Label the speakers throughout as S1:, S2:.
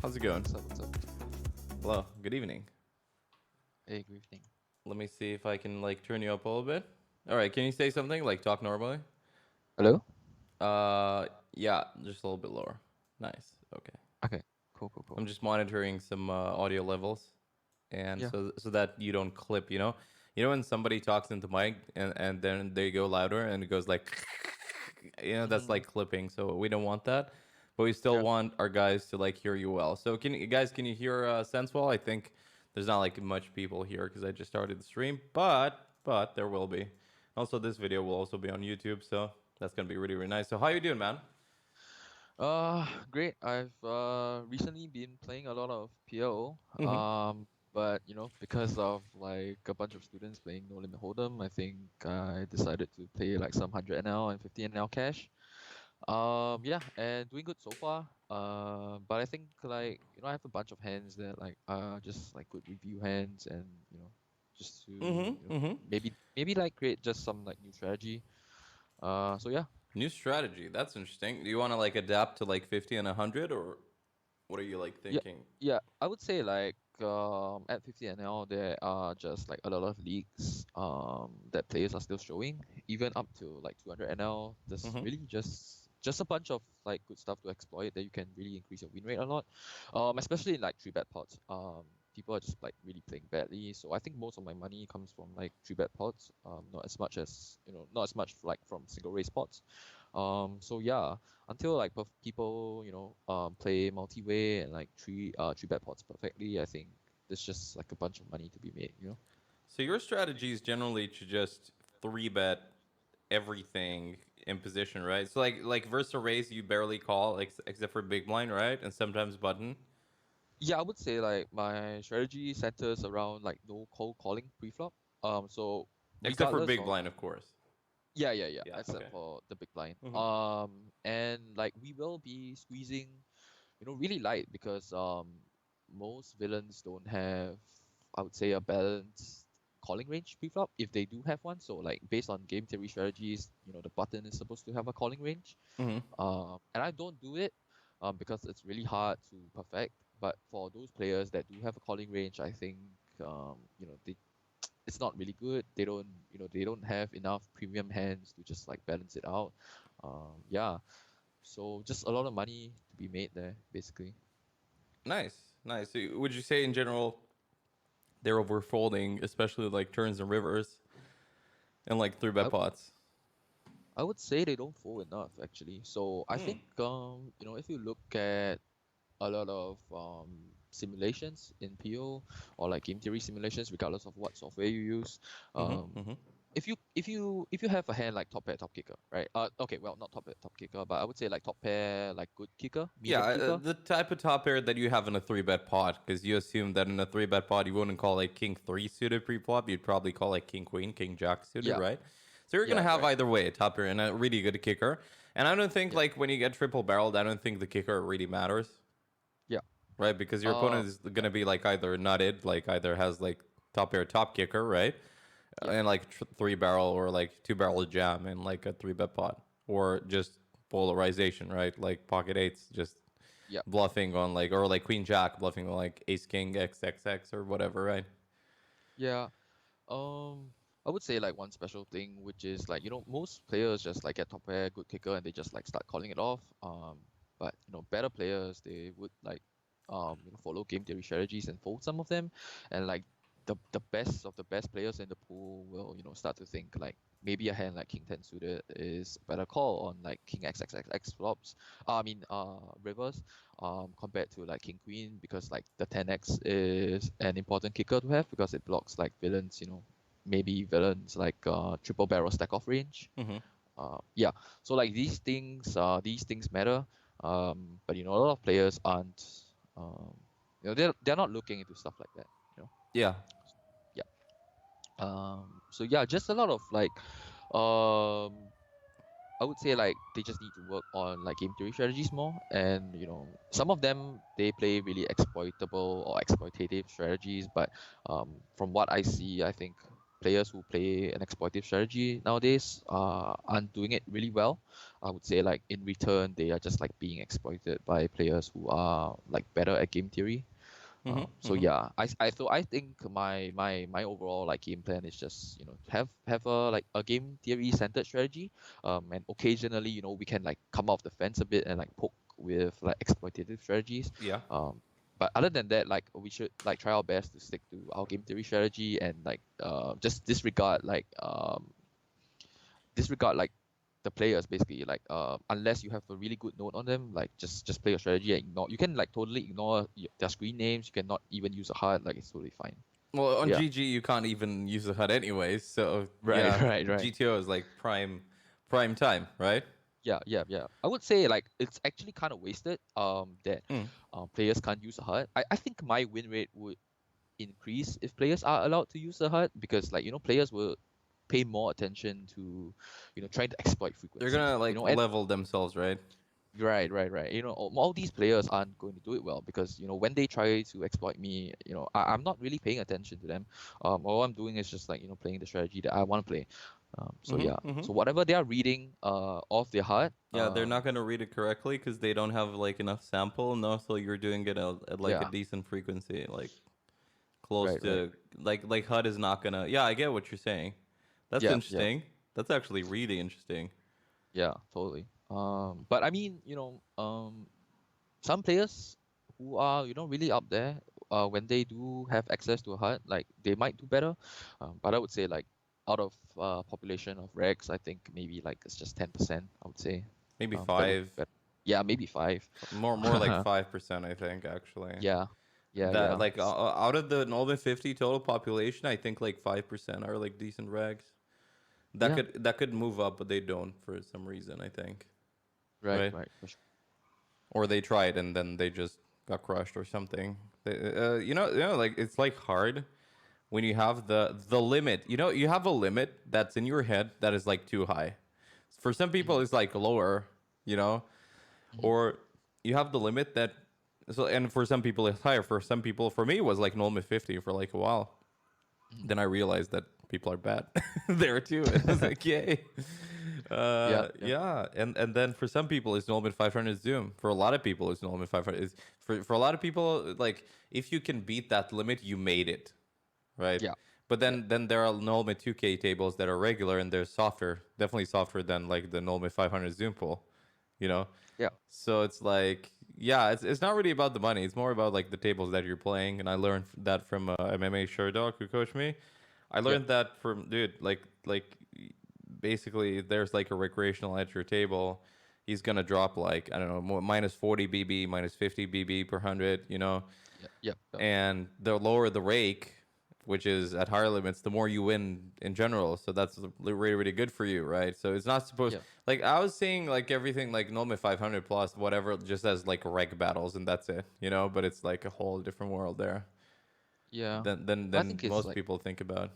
S1: How's it going?
S2: What's up? What's up?
S1: Hello. Good evening.
S2: Hey, good evening.
S1: Let me see if I can turn you up a little bit. All right. Can you say something talk normally?
S2: Hello?
S1: Uh, yeah, just a little bit lower. Nice. Okay.
S2: Okay. Cool, cool, cool.
S1: I'm just monitoring some audio levels, and
S2: Yeah.
S1: so that you don't clip. When somebody talks into mic and then they go louder and it goes like, that's
S2: Mm-hmm.
S1: like clipping. So we don't want that, but we still
S2: Yeah.
S1: want our guys to hear you well. So can you hear Sense well? I think there's not much people here because I just started the stream, but there will be. Also, this video will also be on YouTube, so that's gonna be really really nice. So how you doing, man?
S2: Great. I've recently been playing a lot of PO.
S1: Mm-hmm.
S2: But because of like a bunch of students playing No Limit Hold'em, I think I decided to play like some 100 NL and 50 NL cash. Yeah, and doing good so far. But I think I have a bunch of hands that just like good review hands and just to
S1: Mm-hmm. Mm-hmm.
S2: maybe like create just some like new strategy. So yeah.
S1: New strategy. That's interesting. Do you want to adapt to 50 and 100, or what are you
S2: Yeah,
S1: thinking?
S2: yeah. I would say at 50 NL there are just like a lot of leagues that players are still showing, even up to like 200 NL. There's
S1: Mm-hmm.
S2: really just a bunch of like good stuff to exploit that you can really increase your win rate a lot. Especially in like 3-bet pots. People are just like really playing badly. So I think most of my money comes from like 3-bet pots. Not as much as not as much like from single race pots. So yeah, until like people play multi-way and like three bet pots perfectly, I think there's just like a bunch of money to be made.
S1: So your strategy is generally to just three bet everything in position, right? So versus a raise, you barely call except for big blind, right? And sometimes button.
S2: Yeah, I would say like my strategy centers around like no cold calling pre-flop. So
S1: Except for
S2: regardless
S1: big
S2: of
S1: blind, of course.
S2: yeah,
S1: Yeah.
S2: except
S1: Okay.
S2: for the big blind.
S1: Mm-hmm.
S2: And like we will be squeezing, really light because most villains don't have, I would say, a balanced calling range preflop if they do have one. So like based on game theory strategies, the button is supposed to have a calling range.
S1: Mm-hmm.
S2: And I don't do it because it's really hard to perfect. But for those players that do have a calling range, I think it's not really good. They don't have enough premium hands to just like balance it out. Yeah. So just a lot of money to be made there, basically.
S1: Nice, nice. So would you say in general they're overfolding, especially turns and rivers and three
S2: I
S1: bet pots?
S2: I would say they don't fold enough actually. So I
S1: Hmm.
S2: think if you look at a lot of simulations in PO or like game theory simulations, regardless of what software you use,
S1: Mm-hmm.
S2: um,
S1: Mm-hmm.
S2: if you have a hand like top pair top kicker, right? Okay, well not top pair top kicker, but I would say like top pair like good kicker,
S1: Yeah,
S2: medium kicker.
S1: the type of top pair that you have in a three bet pot, because you assume that in a three bet pot you wouldn't call king three suited pre flop. You'd probably call king queen, king jack suited,
S2: Yeah,
S1: right? So you're gonna
S2: yeah,
S1: have
S2: right.
S1: either way a top pair and a really good kicker. And I don't think
S2: Yeah,
S1: when you get triple barreled, I don't think the kicker really matters,
S2: yeah.
S1: right? Because your
S2: Uh,
S1: opponent is
S2: yeah,
S1: gonna be either nutted, either has top pair top kicker, right?
S2: yeah,
S1: And three barrel or two barrel jam in a three bet pot, or just polarization, right? Like pocket eights, just
S2: yeah.
S1: bluffing on or queen jack bluffing on ace king xxx or whatever, right?
S2: Yeah. Um, I would say like one special thing, which is like most players just like get top pair, good kicker, and they just like start calling it off. But better players they would like follow game theory strategies and fold some of them, and like the best of the best players in the pool will start to think like maybe a hand like king 10 suited is a better call on like king xxx flops. I mean rivers compared to like king queen because like the 10x is an important kicker to have because it blocks like villains, maybe villains like triple barrel stack off range.
S1: Mm-hmm.
S2: Yeah, so like these things matter. But a lot of players aren't. Um, they're not looking into stuff like that. You know.
S1: Yeah.
S2: Yeah. So yeah, just a lot of like um I would say like they just need to work on like game theory strategies more, and some of them they play really exploitable or exploitative strategies. But from what I see, I think players who play an exploitative strategy nowadays aren't doing it really well. I would say like in return they are just like being exploited by players who are like better at game theory. So
S1: Mm-hmm.
S2: yeah, I think my overall like game plan is just have a like a game theory centered strategy, and occasionally we can like come off the fence a bit and like poke with like exploitative strategies,
S1: Yeah.
S2: but other than that like we should like try our best to stick to our game theory strategy and like just disregard like the players basically like unless you have a really good note on them like just play your strategy and ignore you can like totally ignore their screen names, you cannot even use a HUD, like it's totally fine.
S1: Well, on
S2: Yeah.
S1: GG you can't even use the HUD anyways, so
S2: Right.
S1: yeah,
S2: Right.
S1: GTO is like prime time, right?
S2: Yeah, I would say like it's actually kind of wasted that
S1: Mm.
S2: players can't use a HUD. I think my win rate would increase if players are allowed to use the HUD, because like players will pay more attention to trying to exploit
S1: They're
S2: frequency,
S1: gonna like
S2: and
S1: level themselves, right?
S2: right. All these players aren't going to do it well because when they try to exploit me, I'm not really paying attention to them. All I'm doing is just like playing the strategy that I want to play. So
S1: Mm-hmm.
S2: yeah.
S1: Mm-hmm.
S2: So whatever they are reading off their heart,
S1: Yeah, they're not gonna read it correctly because they don't have like enough sample, and also you're doing it at like a
S2: yeah,
S1: decent frequency, like close
S2: right.
S1: to like HUD is not gonna. Yeah, I get what you're saying. That's
S2: Yeah,
S1: interesting. That's actually really interesting.
S2: yeah, totally. But I mean, some players who are really up there, when they do have access to a HUD, like they might do better. But I would say like out of population of regs, I think maybe like it's just 10%. I would say
S1: Maybe
S2: that would be
S1: five,
S2: better. Yeah, maybe five.
S1: more like 5%, I think actually.
S2: Yeah,
S1: That
S2: yeah.
S1: like out of the Northern 50 total population, I think like 5% are like decent rags.
S2: Yeah,
S1: That could move up, but they don't for some reason, I think. Right?
S2: right, for sure.
S1: Or they tried and then they just got crushed or something. Like it's like hard when you have the limit. You have a limit that's in your head that is like too high. For some people,
S2: Hmm.
S1: it's like lower. You know,
S2: Hmm.
S1: or you have the limit that. So and for some people it's higher. For some people, for me, it was like normal 50 for like a while.
S2: Hmm.
S1: Then I realized that people are bad there too. And I was like, yay.
S2: Yeah.
S1: Yeah, and then for some people it's normal 500 zoom. For a lot of people it's normal 500. Is for a lot of people, like if you can beat that limit, you made it, right?
S2: Yeah.
S1: But
S2: Yeah.
S1: then there are normal 2K tables that are regular and they're softer, definitely softer than like the normal 500 zoom pool, you know.
S2: Yeah.
S1: So it's like, yeah, it's not really about the money. It's more about like the tables that you're playing. And I learned that from MMA Sherdog who coached me. I
S2: Yep.
S1: learned that from dude, like basically there's like a recreational at your table. He's gonna drop like I don't know minus 40 BB, minus 50 BB per hundred,
S2: Yep.
S1: and the lower the rake, which is at higher limits, the more you win in general. So that's really good for you, right? So it's not supposed
S2: Yep.
S1: like I was saying like everything like Nome 500 plus whatever just as like reg battles and that's it. But it's like a whole different world there
S2: Yeah. I
S1: than
S2: think it's
S1: most
S2: like
S1: people think about.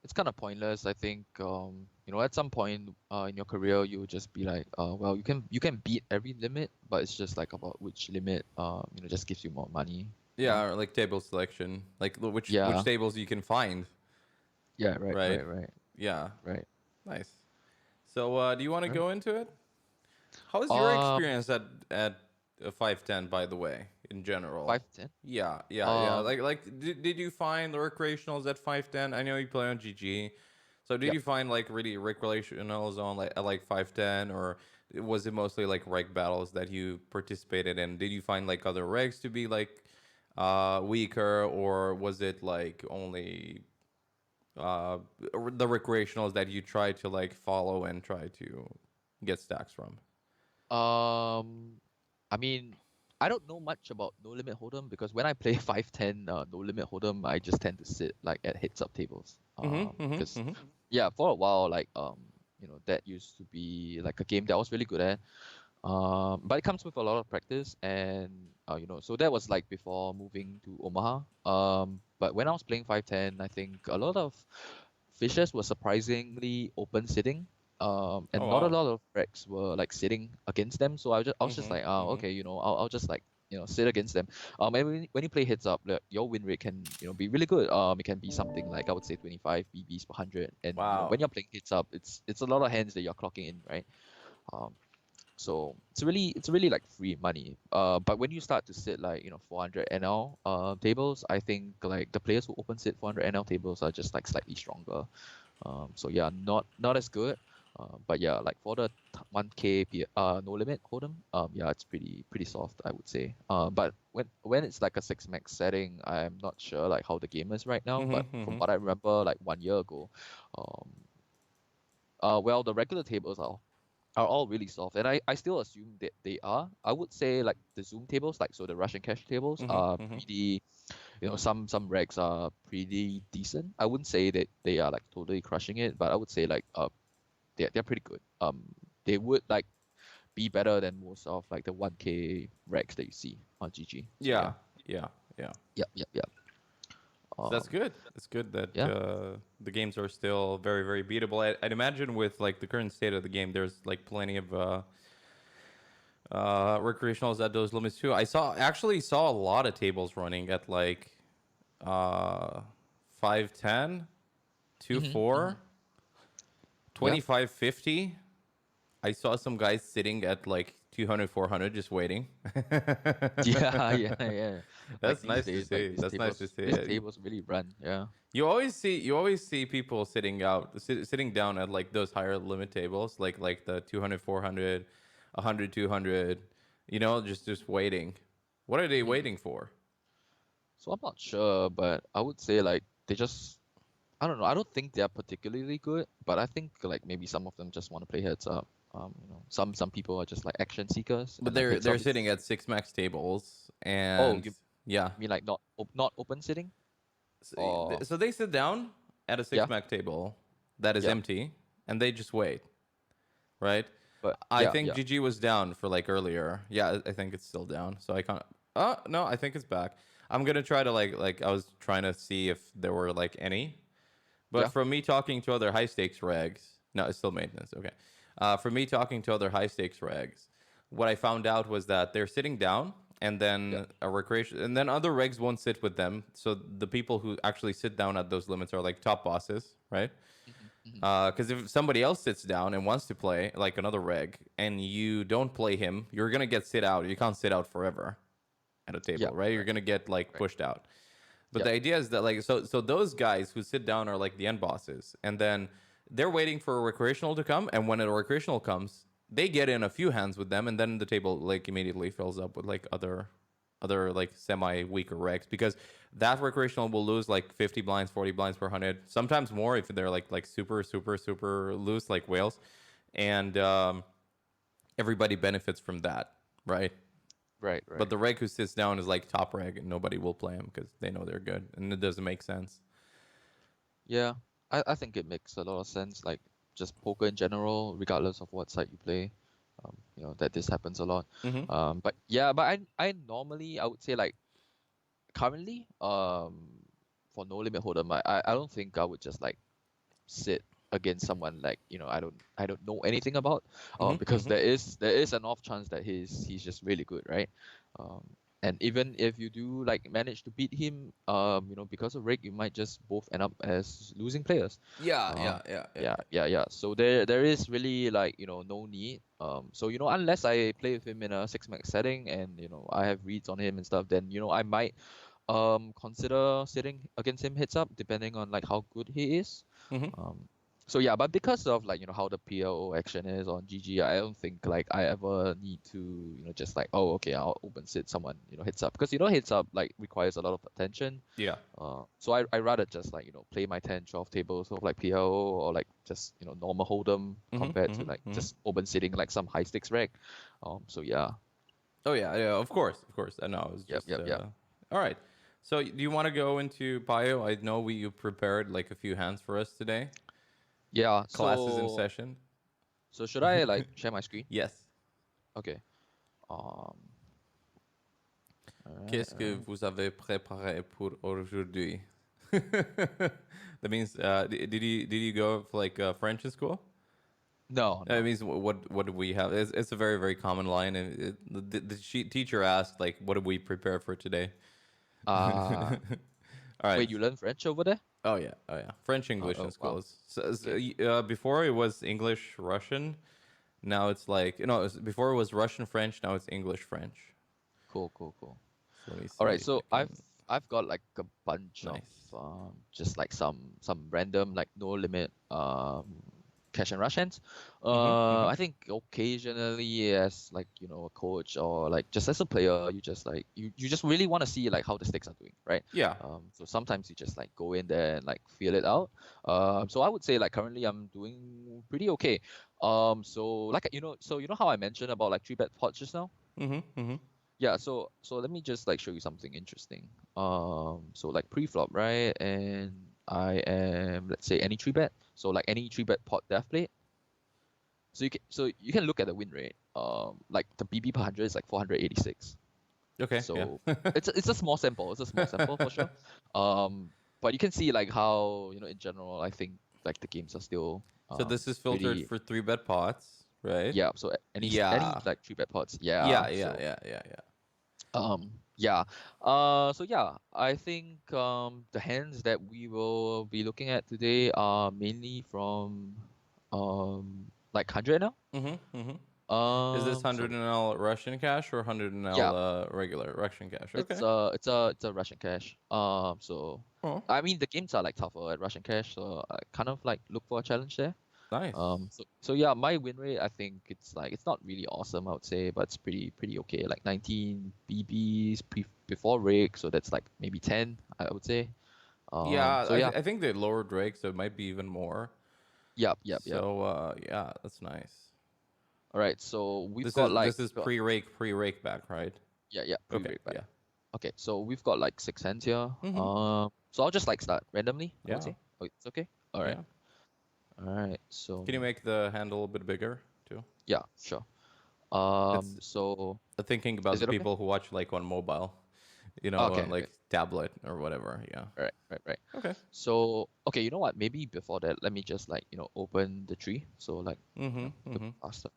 S2: it's kind of pointless. I think at some point in your career you will just be like, well, you can beat every limit, but it's just like about which limit just gives you more money. You know?
S1: Yeah, or like table selection, like which
S2: Yeah.
S1: tables you can find,
S2: Yeah. Right.
S1: right?
S2: Right. Right.
S1: Yeah,
S2: Right.
S1: nice. So do you want to
S2: Right.
S1: go into it? How was your
S2: Um.
S1: experience at 510, by the way, in general?
S2: 510.
S1: Yeah.
S2: Um.
S1: Did you find the recreationals at 510? I know you play on GG. So did
S2: Yep.
S1: you find like really recreationals on like at like 510, or was it mostly like reg battles that you participated in? Did you find like other regs to be like weaker, or was it like only uh the recreationals that you try to like follow and try to get stacks from?
S2: Um. I mean, I don't know much about No Limit Hold'em because when I play 510 No Limit Hold'em, I just tend to sit like at heads up tables. Because yeah, for a while, like that used to be like a game that I was really good at. But it comes with a lot of practice, and so that was like before moving to Omaha. But when I was playing 510, I think a lot of fishes were surprisingly open sitting.
S1: Oh
S2: And not a
S1: wow.
S2: lot of wrecks were like sitting against them. So I was just like,
S1: Mm-hmm.
S2: okay, I'll just like sit against them. And when you play heads up, your win rate can be really good. It can be something like, I would say, 25 BBs per 100. And
S1: Wow.
S2: when you're playing heads up, it's a lot of hands that you're clocking in, right? Um, so it's really like free money. But when you start to sit like 400 NL tables, I think like the players who open sit 400 NL tables are just like slightly stronger. So yeah, not as good. But yeah, like for the 1K no limit hold'em, yeah, it's pretty soft, I would say. But when it's like a 6 max setting, I'm not sure like how the game is right now. But from what I remember, like 1 year ago, um, well, the regular tables are all really soft, and I still assume that they are. I would say like the Zoom tables, like so the Russian cash tables, are pretty. Some regs are pretty decent. I wouldn't say that they are like totally crushing it, but I would say like they're pretty good. They would like be better than most of like the 1K regs that you see on GG. So yeah,
S1: Yeah, yeah, yeah.
S2: yeah.
S1: So that's
S2: Um,
S1: good. It's good that
S2: yeah.
S1: the games are still very, very beatable. I'd imagine with like the current state of the game, there's like plenty of recreationals at those limits too. I actually saw a lot of tables running at like uh 510,
S2: hmm
S1: 4,
S2: Yeah.
S1: 2550. I saw some guys sitting at like 200, 400, just waiting.
S2: Yeah, yeah. Like
S1: That's
S2: these
S1: nice to
S2: days, like
S1: see. That's nice to see.
S2: these tables really run. Yeah.
S1: You always see people sitting down at like those higher limit tables, like the 200, 400, 100, 200. Just waiting. What are they
S2: hmm
S1: waiting for?
S2: So I'm not sure, but I would say like they just I don't know. I don't think they're particularly good, but I think like maybe some of them just want to play heads up. Some people are just like action seekers,
S1: But
S2: and like
S1: they're
S2: heads up
S1: sitting
S2: is
S1: at six max tables,
S2: oh
S1: and
S2: you
S1: yeah.
S2: mean like not open sitting
S1: So,
S2: or
S1: so they sit down at a
S2: yeah
S1: six max table that is
S2: yeah
S1: empty, and they just wait, right?
S2: but
S1: I
S2: yeah
S1: think
S2: yeah
S1: GG was down for like earlier. Yeah, I think it's still down. So I can't. Oh no, I think it's back. I'm gonna try to like I was trying to see if there were like any, but
S2: yeah
S1: from me talking to other high stakes regs, no, it's still maintenance. Okay. From me talking to other high stakes regs, what I found out was that they're sitting down, and
S2: yeah
S1: then a recreation, and then other regs won't sit with them. So the people who actually sit down at those limits are like top bosses, right?
S2: hmm
S1: Because if somebody else sits down and wants to play like another reg, and you don't play him, you're gonna get sit out. You can't sit out forever at a
S2: yeah
S1: table, right? You're
S2: right
S1: gonna get like
S2: right
S1: pushed out. But
S2: yeah
S1: the idea is that like so those guys who sit down are like the end bosses, and then they're waiting for a recreational to come, and when a recreational comes, they get in a few hands with them, and then the table like immediately fills up with like other like semi weaker regs, because that recreational will lose like 50 blinds, 40 blinds per 100, sometimes more if they're like super loose like whales, and everybody benefits from that, right?
S2: right
S1: But
S2: right
S1: the reg who sits down is like top reg, and nobody will play him because they know they're good, and it doesn't make sense.
S2: yeah. I think it makes a lot of sense. Like just poker in general, regardless of what side you play, that this happens a lot.
S1: Mm-hmm.
S2: But yeah, but I normally I would say like currently, for no limit hold'em, I don't think I would just like sit against someone like I don't know anything about,
S1: Mm-hmm.
S2: because
S1: Mm-hmm.
S2: there is an off chance that he's just really good, right? Um, and even if you do like manage to beat him, because of rig, you might just both end up as losing players.
S1: Yeah,
S2: Um,
S1: yeah, yeah, yeah.
S2: yeah. So there is really like no need. So unless I play with him in a 6 max setting and I have reads on him and stuff, then I might consider sitting against him heads up depending on like how good he is.
S1: Mm-hmm.
S2: Um, so yeah, but because of like how the PLO action is on GG, I don't think like I ever need to just like, oh, okay, I'll open sit someone heads up, because heads up like requires a lot of attention.
S1: Yeah.
S2: So I rather just like play my 10 12 tables of like PLO, or like just normal hold'em
S1: Mm-hmm.
S2: compared to
S1: Mm-hmm.
S2: like
S1: Mm-hmm.
S2: just open sitting like some high stakes reg. So yeah.
S1: Oh yeah, yeah. Of course, of course. I know. It was
S2: Yep,
S1: just
S2: yep, yep.
S1: all right. So do you want to go into Pio? I know you prepared like a few hands for us today.
S2: Yeah,
S1: Classes in
S2: so
S1: session.
S2: should I like share my screen?
S1: Yes.
S2: Okay. Um,
S1: Qu'est-ce que
S2: alright.
S1: vous avez préparé pour aujourd'hui? That means, did you go for like French in school?
S2: No,
S1: It
S2: no.
S1: means what do we have? It's a very very common line, and the teacher asked like, "What do we prepare for today?"
S2: Uh,
S1: All right.
S2: Wait, you learn French over there?
S1: Oh yeah, oh yeah. French English in
S2: Oh, wow.
S1: schools. So,
S2: Okay.
S1: before it was English Russian. Now it's like before it was Russian French. Now it's English French.
S2: Cool, cool, cool.
S1: So let me
S2: All
S1: see
S2: right,
S1: if I
S2: so I've
S1: can.
S2: I've got like a bunch of
S1: Nice.
S2: just like some random like no limit cash and rush hands.
S1: Mhm. Mhm.
S2: I think occasionally as like a coach or like just as a player, you just like you just really want to see like how the stakes are doing, right?
S1: Yeah.
S2: So sometimes you just like go in there and like feel it out. So I would say like currently I'm doing pretty okay. So like so you know how I mentioned about like three bet pots just now?
S1: Mhm. Mhm.
S2: Yeah, so let me just like show you something interesting. So like pre-flop, right? And I am, let's say, any three bet. So like any three bet pot death plate. So you can look at the win rate. Like the BB per 100 is like 486.
S1: Okay. Yeah.
S2: So it's a small sample. It's a small sample for sure. Um, but you can see like how in general I think like the games are still
S1: So this is filtered
S2: pretty.
S1: for three bet pots, right?
S2: Yeah. So any
S1: Yeah.
S2: like three bet pots. Yeah.
S1: Yeah. Yeah.
S2: So
S1: Yeah. Yeah. Yeah.
S2: Yeah. So yeah, I think the hands that we will be looking at today are mainly from like 100 now.
S1: Mhm. Mhm. Is this
S2: So
S1: 100 NL Russian cash or 100 NL
S2: yeah,
S1: regular Russian cash?
S2: it's
S1: Okay.
S2: it's a Russian cash. So
S1: Oh,
S2: I mean the games are like tougher at Russian cash, so I kind of like look for a challenge there.
S1: nice.
S2: So yeah, my win rate I think it's like it's not really awesome I would say, but it's pretty okay. Like 19 BBs before rig, so that's like maybe 10 I would say.
S1: Yeah,
S2: So yeah,
S1: I think they lowered Drake, so it might be even more.
S2: yep.
S1: So yeah, that's nice.
S2: All right, so we've
S1: This
S2: got
S1: is
S2: like
S1: this is pre-rake back, right?
S2: yeah
S1: Okay,
S2: pre-rig back.
S1: yeah.
S2: Okay, so we've got like six hands here.
S1: Mhm.
S2: So I'll just like start randomly. I would
S1: Yeah.
S2: say. Oh, it's okay. All right,
S1: Yeah.
S2: all right. So
S1: Can you make the handle a bit bigger too?
S2: yeah, sure.
S1: It's
S2: So
S1: thinking about
S2: is
S1: the
S2: it okay?
S1: people who watch like on mobile,
S2: Okay, okay.
S1: like tablet or whatever. Yeah.
S2: Right.
S1: Okay.
S2: So, okay, you know what? Maybe before that, let me just like, open the tree. So like,
S1: Mhm.
S2: look
S1: Mhm.
S2: faster.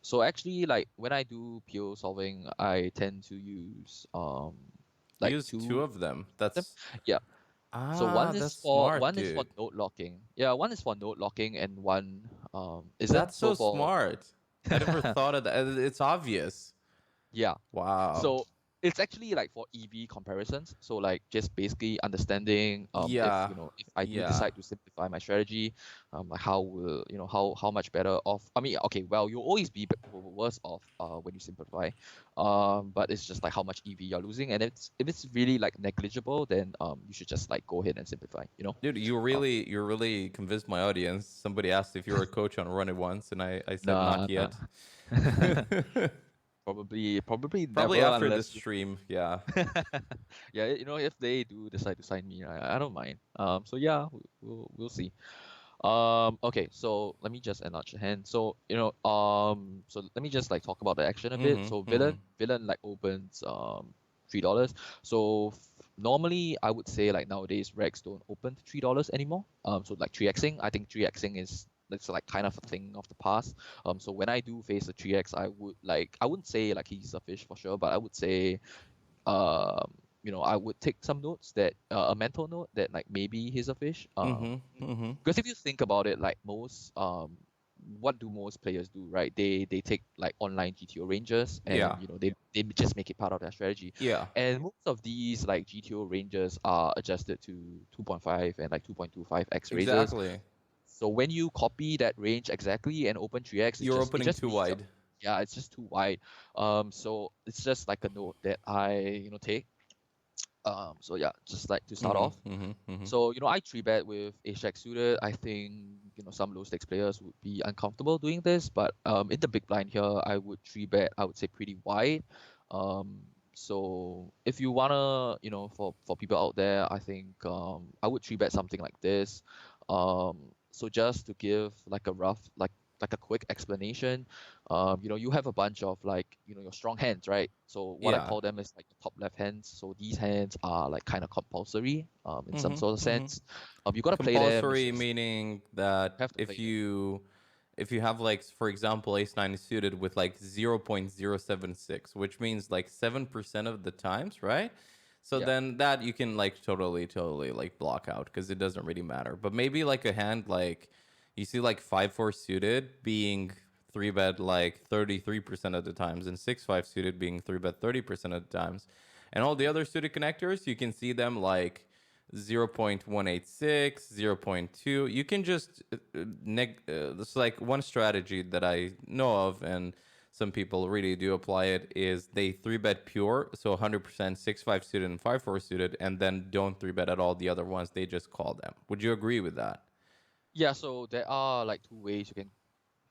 S2: So actually like when I do PO solving, I tend to use
S1: You
S2: like
S1: use two
S2: two
S1: of them.
S2: of them.
S1: That's
S2: Yeah. So
S1: that's smart,
S2: one is for
S1: dude.
S2: node locking. Yeah, one is for node locking and one isn't.
S1: That's
S2: So
S1: so
S2: for
S1: smart. I never thought of that. It's obvious.
S2: yeah.
S1: Wow.
S2: So it's actually like for EV comparisons. So like just basically understanding if
S1: Yeah.
S2: if I do
S1: Yeah.
S2: decide to simplify my strategy, like how will how much better off. I mean, okay, well you'll always be worse off when you simplify, but it's just like how much EV you're losing, and if it's really like negligible, then you should just like go ahead and simplify.
S1: Dude,
S2: Um,
S1: you really convinced my audience. Somebody asked if you were a coach on Run It Once, and I said
S2: nah,
S1: not
S2: nah.
S1: yet.
S2: Probably
S1: Probably
S2: never
S1: after this
S2: unless you
S1: stream, yeah.
S2: yeah, if they do decide to sign me, I don't mind. So yeah, we'll see. Okay, so let me just enlarge the hand. So so let me just like talk about the action a bit.
S1: Mm-hmm.
S2: So
S1: Mm-hmm.
S2: villain like opens $3. So normally I would say like nowadays regs don't open to $3 anymore. So like 3xing, I think 3xing is that's like kind of a thing of the past. So when I do face a 3x, I wouldn't say like he's a fish for sure, but I would say I would take some notes that a mental note that like maybe he's a fish.
S1: Mm-hmm. Mm-hmm.
S2: Because if you think about it, like most what do most players do, right? They take like online GTO rangers and
S1: Yeah.
S2: they just make it part of their strategy.
S1: Yeah.
S2: And most of these like GTO rangers are adjusted to 2.5 and like 2.25x raises.
S1: Exactly.
S2: So when you copy that range exactly and open 3x,
S1: You're
S2: it
S1: opening
S2: just
S1: too
S2: means
S1: wide.
S2: yeah, it's just too wide. So it's just like a note that I take. So yeah, just like to start
S1: Mm-hmm.
S2: off.
S1: Mm-hmm. Mm-hmm.
S2: So I three bet with ace jack suited. I think some low stakes players would be uncomfortable doing this, but in the big blind here, I would three bet. I would say pretty wide. So if you wanna, for people out there, I think I would three bet something like this. So just to give like a rough like like a quick explanation, you have a bunch of like your strong hands, right? So what I
S1: Yeah.
S2: call them is like the top left hands. So these hands are like kind of compulsory, in some
S1: Mm-hmm.
S2: sort of
S1: Mm-hmm.
S2: sense. You gotta play them. It's
S1: Compulsory
S2: just
S1: meaning that
S2: have to play them.
S1: if you have like for example ace 9 is suited with like 0.076, which means like 7% of the times, right? So
S2: Yeah.
S1: then that you can like totally like block out because it doesn't really matter. But maybe like a hand like you see like 5-4 suited being 3 bet like 33% of the times and 6-5 suited being 3 bet 30% of the times. And all the other suited connectors, you can see them like 0.186, 0.2. You can just it's like one strategy that I know of, and some people really do apply it, is they 3 bet pure, so 100% 6-5 suited and 5-4 suited, and then don't 3 bet at all the other ones. They just call them. Would you agree with that?
S2: Yeah, so there are like two ways you can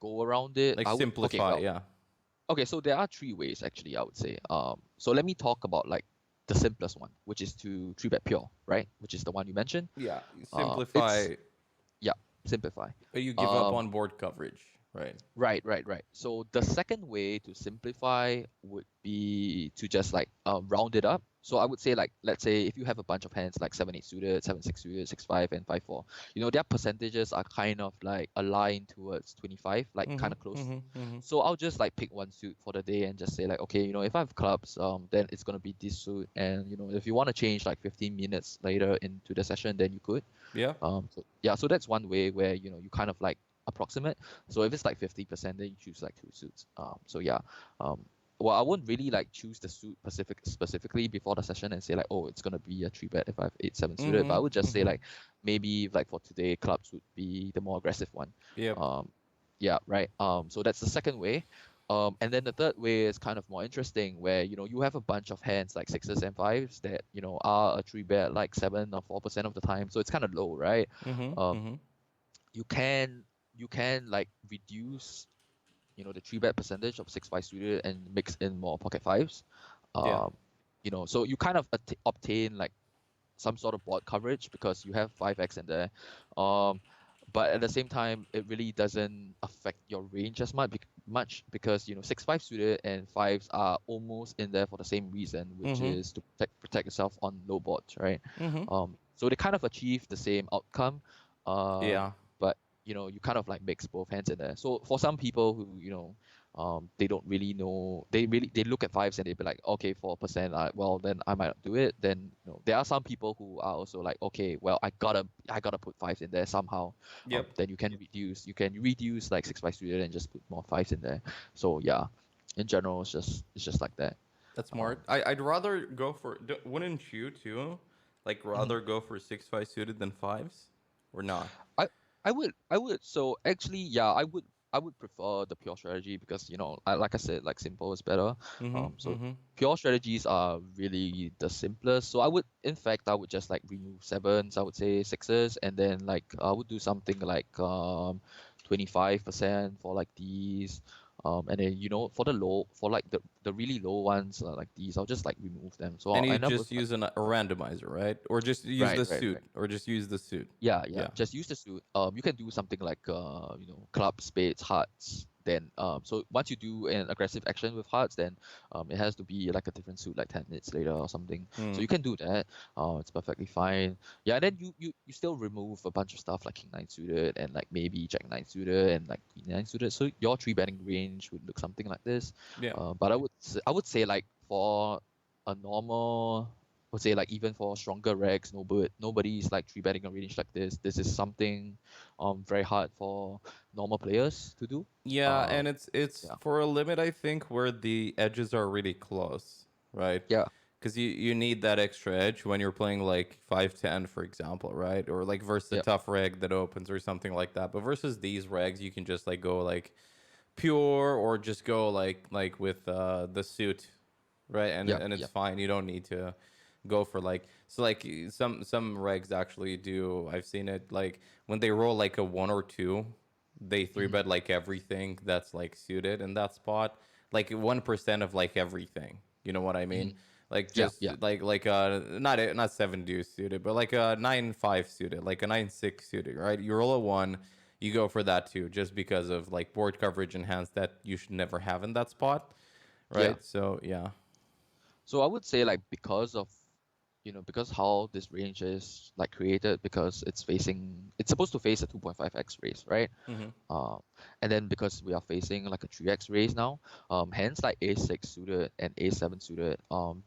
S2: go around it.
S1: Like
S2: I would Okay,
S1: simplify,
S2: well,
S1: yeah.
S2: okay, so there are three ways actually, I would say. So let me talk about like the simplest one, which is to three bet pure, right? Which is the one you mentioned.
S1: Yeah,
S2: It's
S1: simplify,
S2: Yeah, simplify.
S1: but you give up
S2: Um,
S1: on board coverage, right?
S2: right. So the second way to simplify would be to just like round it up. So I would say like let's say if you have a bunch of hands like 7-8 suited, 7-6 suited, 6-5 and 5-4, their percentages are kind of like aligned towards 25, like kind
S1: Mm-hmm,
S2: of close.
S1: mm-hmm, mm-hmm.
S2: So I'll just like pick one suit for the day and just say like, okay, if I have clubs, then it's gonna be this suit, and if you want to change like 15 minutes later into the session, then you could.
S1: Yeah.
S2: So yeah, so that's one way where you kind of like approximate. So if it's like 50%, then you choose like two suits. So yeah, um, well, I won't really like choose the suit specifically before the session and say like, oh, it's gonna be a three bet if I have 8-7 suited. But I
S1: Mm-hmm,
S2: would just say
S1: mm-hmm.
S2: like maybe like for today, clubs would be the more aggressive one.
S1: Yep.
S2: Um, yeah, right. So that's the second way. And then the third way is kind of more interesting, where you have a bunch of hands like sixes and fives that are a three bet like 7 or 4% of the time, so it's kind of low, right?
S1: Mm-hmm,
S2: Um,
S1: mm-hmm.
S2: you can like reduce the three bet percentage of 6-5 suited and mix in more pocket fives.
S1: Yeah.
S2: Um, so you kind of obtain like some sort of board coverage because you have 5x in there. Um, but at the same time, it really doesn't affect your range as much because 6-5 suited and fives are almost in there for the same reason, which
S1: Mm-hmm.
S2: is to protect yourself on low boards, right?
S1: Mm-hmm.
S2: So they kind of achieve the same outcome,
S1: Yeah.
S2: but you kind of like mix both hands in there. So for some people who they don't really know, they look at fives and they be like, okay, 4%, well then I might not do it. Then there are some people who are also like, okay, well I gotta put fives in there somehow.
S1: Yep.
S2: Then you can reduce like 6-5 student and just put more fives in there. So yeah, in general it's just like that.
S1: That's
S2: Um,
S1: smart. I'd rather go for. Wouldn't you too? Like
S2: mhm.
S1: rather go for 6-5 suited than fives, or not?
S2: I I would so actually yeah I would prefer the pure strategy because like I said, like simple is better.
S1: Mm-hmm.
S2: So
S1: Mm-hmm.
S2: pure strategies are really the simplest. So I would just like remove sevens, I would say sixes, and then like I would do something like 25% for like these. And then for like the really low ones like these, I'll just like remove them. So
S1: And
S2: I'll
S1: you
S2: end up
S1: just
S2: with like
S1: use a randomizer, right? Or just use
S2: right,
S1: the
S2: right,
S1: suit,
S2: right.
S1: or just use the suit.
S2: Yeah.
S1: Yeah.
S2: Just use the suit. You can do something like club, spades, hearts. Then so once you do an aggressive action with hearts, then it has to be like a different suit like 10 minutes later or something. So
S1: Hmm.
S2: you can do that. It's perfectly fine. Yeah, and then you still remove a bunch of stuff like king nine suited and like maybe jack nine suited and like queen nine suited. So your three betting range would look something like this.
S1: Yeah.
S2: But I would say like for a normal would say like even for stronger regs, nobody's like three betting a range like this. This is something very hard for normal players to do.
S1: Yeah,
S2: Um,
S1: and it's
S2: yeah,
S1: for a limit, I think, where the edges are really close, right?
S2: yeah,
S1: Because you need that extra edge when you're playing like 5-10, for example, right? Or like versus a
S2: yeah,
S1: tough reg that opens or something like that. But versus these regs, you can just like go like pure or just go like with the suit, right? And
S2: yeah,
S1: and it's
S2: yeah.
S1: fine. You don't need to go for like so like some regs actually do. I've seen it like when they roll like a 1 or 2, they three
S2: Hmm.
S1: bet like everything that's like suited in that spot, like 1% of like everything. You know what I
S2: Hmm.
S1: mean? Like
S2: Yeah,
S1: just
S2: yeah.
S1: like not seven deuce suited, but like a 9-5 suited, like a 9-6 suited, right? You roll a 1, you go for that too, just because of like board coverage and hands that you should never have in that spot,
S2: Yeah.
S1: right? So yeah.
S2: So I would say like because of because how this range is like created, because it's supposed to face a 2.5x raise, right?
S1: Mm-hmm.
S2: Um, and then because we are facing like a 3x raise now, hence like a6 suited and a7 suited,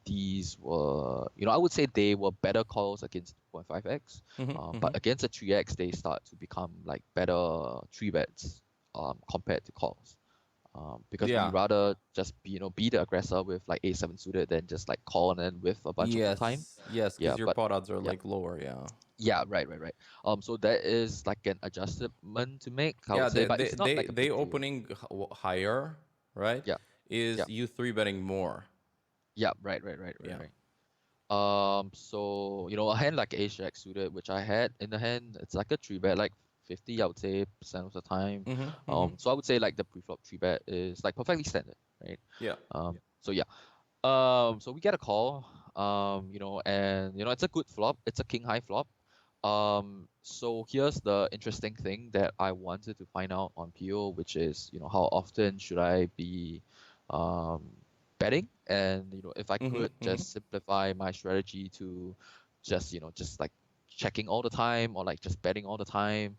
S2: these were, I would say they were better calls against 2.5x,
S1: Mm-hmm.
S2: but
S1: Mm-hmm.
S2: against a 3x they start to become like better 3 bets compared to calls. Because we
S1: Yeah.
S2: rather just be the aggressor with like a7 suited than just like call and then with a bunch of full time.
S1: Yes. Yes,
S2: Yeah,
S1: because your
S2: but
S1: pot odds are
S2: yeah,
S1: like lower. Yeah.
S2: yeah, right. So that is like an adjustment to make, I
S1: Yeah.
S2: would say,
S1: They
S2: but
S1: they
S2: it's not
S1: they,
S2: like a
S1: they
S2: big deal.
S1: opening higher, right?
S2: Yeah, yeah,
S1: Is you three betting more.
S2: yeah, right.
S1: Yeah.
S2: So a hand like ace jack suited, which I had in the hand, it's like a 3 bet, like 50, I would say, percent of the time.
S1: Mm-hmm. Mm-hmm.
S2: So I would say like the pre-flop 3 bet is like perfectly standard, right?
S1: Yeah.
S2: So yeah. So we get a call, and it's a good flop. It's a king high flop. So here's the interesting thing that I wanted to find out on PO, which is, how often should I be um, betting? And, if I
S1: Mm-hmm.
S2: could
S1: Mm-hmm.
S2: just simplify my strategy to just like checking all the time or like just betting all the time.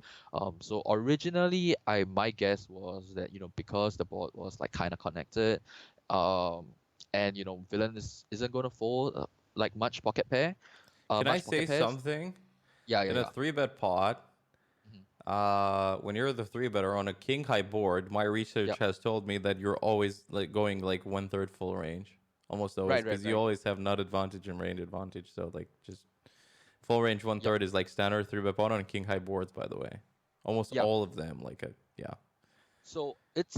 S2: So originally, my guess was that, because the board was like kind of connected, um, and villain isn't going to fold like
S1: Can I
S2: much
S1: say
S2: pocket pairs.
S1: something?
S2: Yeah,
S1: In a
S2: yeah.
S1: three bet pot,
S2: Mhm.
S1: when you're the three better on a king high board, my research
S2: Yep.
S1: has told me that you're always like going like 1/3 full range, almost always,
S2: Right,
S1: because you
S2: right.
S1: always have nut advantage and range advantage. So like just full range one
S2: Yep.
S1: third is like standard three bet pot on king high boards. By the way, almost
S2: Yep.
S1: all of them. Like a yeah.
S2: So it's